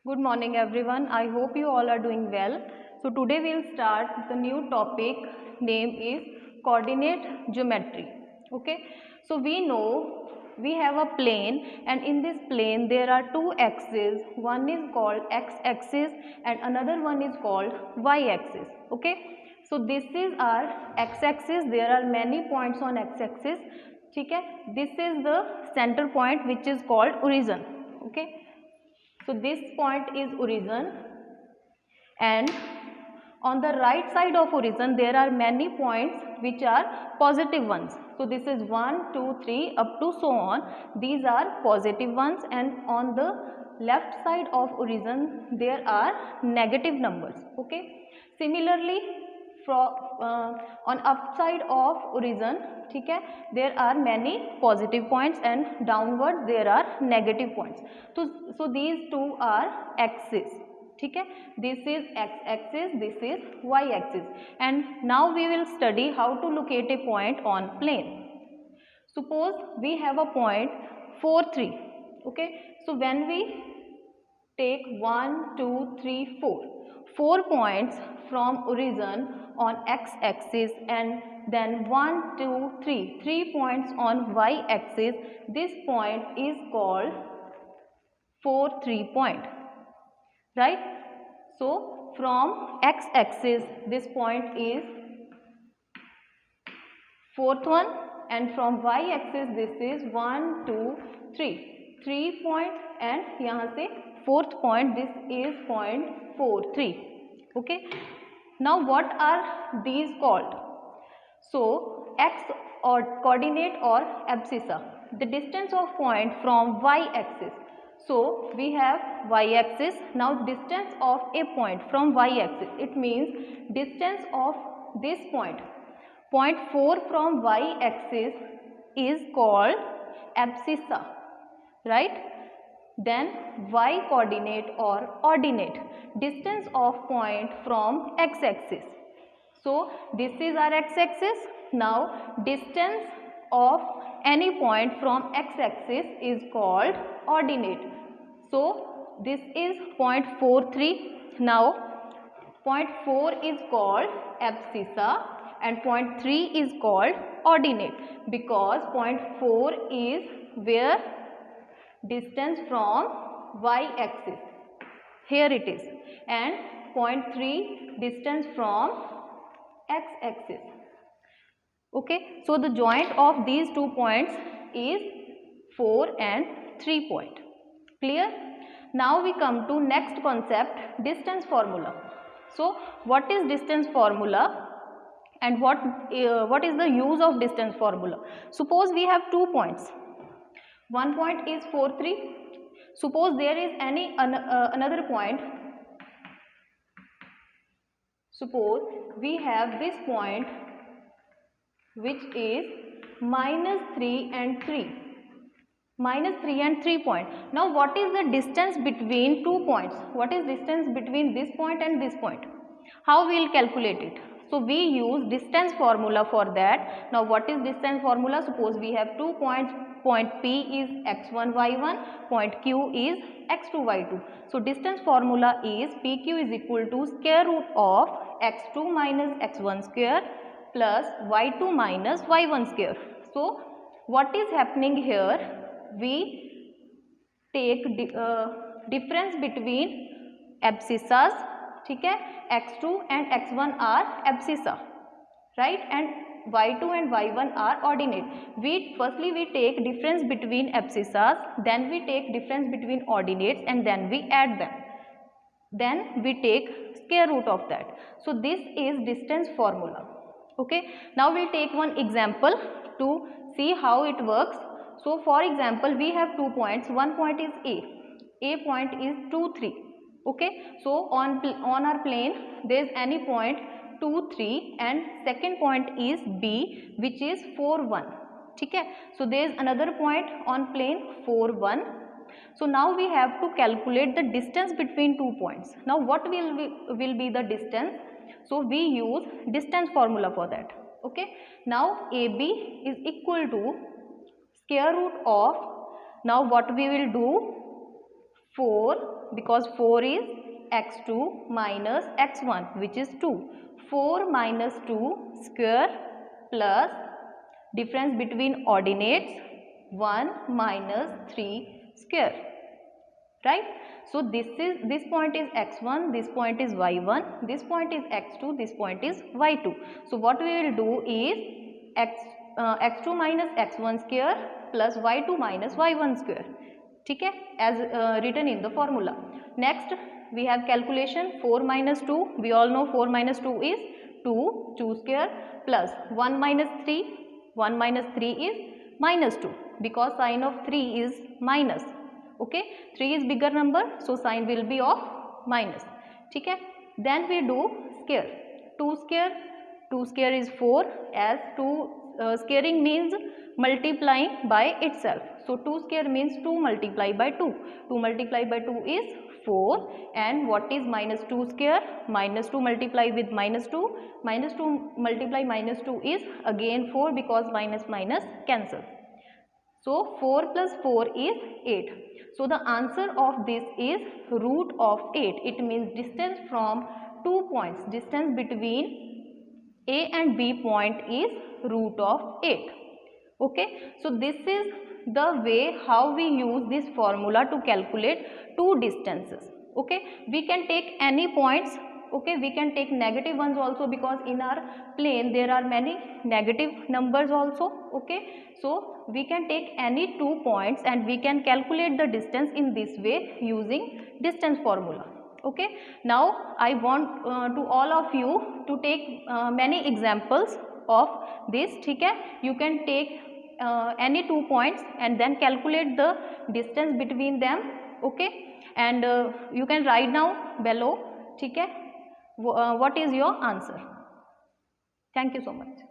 Good morning everyone. I hope you all are doing well. So today we'll start the new topic. Name is coordinate geometry. Okay. So we know we have a plane, and in this plane there are two axes. One is called x-axis and another one is called y-axis. Okay. So this is our x-axis. There are many points on x-axis. Okay. This is the center point which is called origin. Okay. So this point is origin, and on the right side of origin there are many points which are positive ones. So this is 1, 2, 3 up to so on. These are positive ones, and on the left side of origin there are negative numbers. Okay. Similarly, from on upside of origin, ठीक है, there are many positive points and downwards there are negative points. So these two are axes. ठीक है, this is x axis, this is y axis, and now we will study how to locate a point on plane. Suppose we have a point 4, 3. Okay, so when we take 1, 2, 3, 4 points from origin on x-axis, and then 1, 2, 3 points on y-axis. This point is called 4, 3 point, right? So from x-axis this point is fourth one, and from y-axis this is 1, 2, 3 point, and यहाँ से fourth point, this is point 4, 3. Okay. Now what are these called? So x or coordinate or abscissa, the distance of point from y-axis. So we have y-axis. Now distance of a point from y-axis, it means distance of this point 4 from y-axis is called abscissa, right? Then y coordinate or ordinate, distance of point from x-axis. So this is our x-axis. Now distance of any point from x-axis is called ordinate. So this is point 4, 3. Now point 4 is called abscissa and point 3 is called ordinate, because point 4 is where distance from y-axis, here it is, and point 3 distance from x-axis. Okay, so the joint of these 2 points is 4 and 3 point. Clear? Now we come to next concept, distance formula. So what is distance formula and what is the use of distance formula? Suppose we have 2 points. One point is 4, 3. Suppose there is any another point. Suppose we have this point which is -3 and 3. -3 and 3 point. Now what is the distance between 2 points? What is distance between this point and this point? How we will calculate it? So we use distance formula for that. Now what is distance formula? Suppose we have 2 points. Point P is x1, y1. Point Q is x2, y2. So distance formula is PQ is equal to square root of x2 minus x1 square plus y2 minus y1 square. So what is happening here? We take difference between abscissas. ठीक है, x2 and x1 are abscissa, right, and y2 and y1 are ordinate. Firstly we take difference between abscissas, then we take difference between ordinates, and then we add them, then we take square root of that. So this is distance formula. Okay, now we'll take one example to see how it works. So for example, we have 2 points. One point is A point is 2, 3. Okay, so on our plane there is any point 2, 3, and second point is B, which is 4, 1. ठीक है, so there is another point on plane 4, 1. So now we have to calculate the distance between 2 points. Now what will be the distance? So we use distance formula for that. Okay, now AB is equal to square root of, now what we will do, 4 because 4 is x2 minus x1 which is 2. 4 minus 2 square plus difference between ordinates 1 minus 3 square, right? So this point is x1, this point is y1, this point is x2, this point is y2. So what we will do is x2 minus x1 square plus y2 minus y1 square, ठीक है, as written in the formula. Next we have calculation. 4 minus 2, we all know 4 minus 2 is 2, 2 square plus 1 minus 3, 1 minus 3 is minus 2 because sign of 3 is minus. Okay, 3 is bigger number, so sign will be of minus, ठीक है. Then we do square. 2 square is 4, as 2 squaring means multiplying by itself. So 2 square means 2 multiply by 2. 2 multiply by 2 is 4, and what is minus 2 square? Minus 2 multiply with minus 2. Minus 2 multiply minus 2 is again 4 because minus minus cancel. So 4 plus 4 is 8. So the answer of this is root of 8. It means distance from 2 points. Distance between A and B point is root of 8. Okay. So this is the way how we use this formula to calculate two distances. Okay. We can take any points. Okay, we can take negative ones also because in our plane there are many negative numbers also. Okay, so we can take any 2 points and we can calculate the distance in this way using distance formula. Okay, now I want to all of you to take many examples of this. ठीक है, you can take any 2 points and then calculate the distance between them. Okay, and you can write down below. ठीक है, what is your answer? Thank you so much.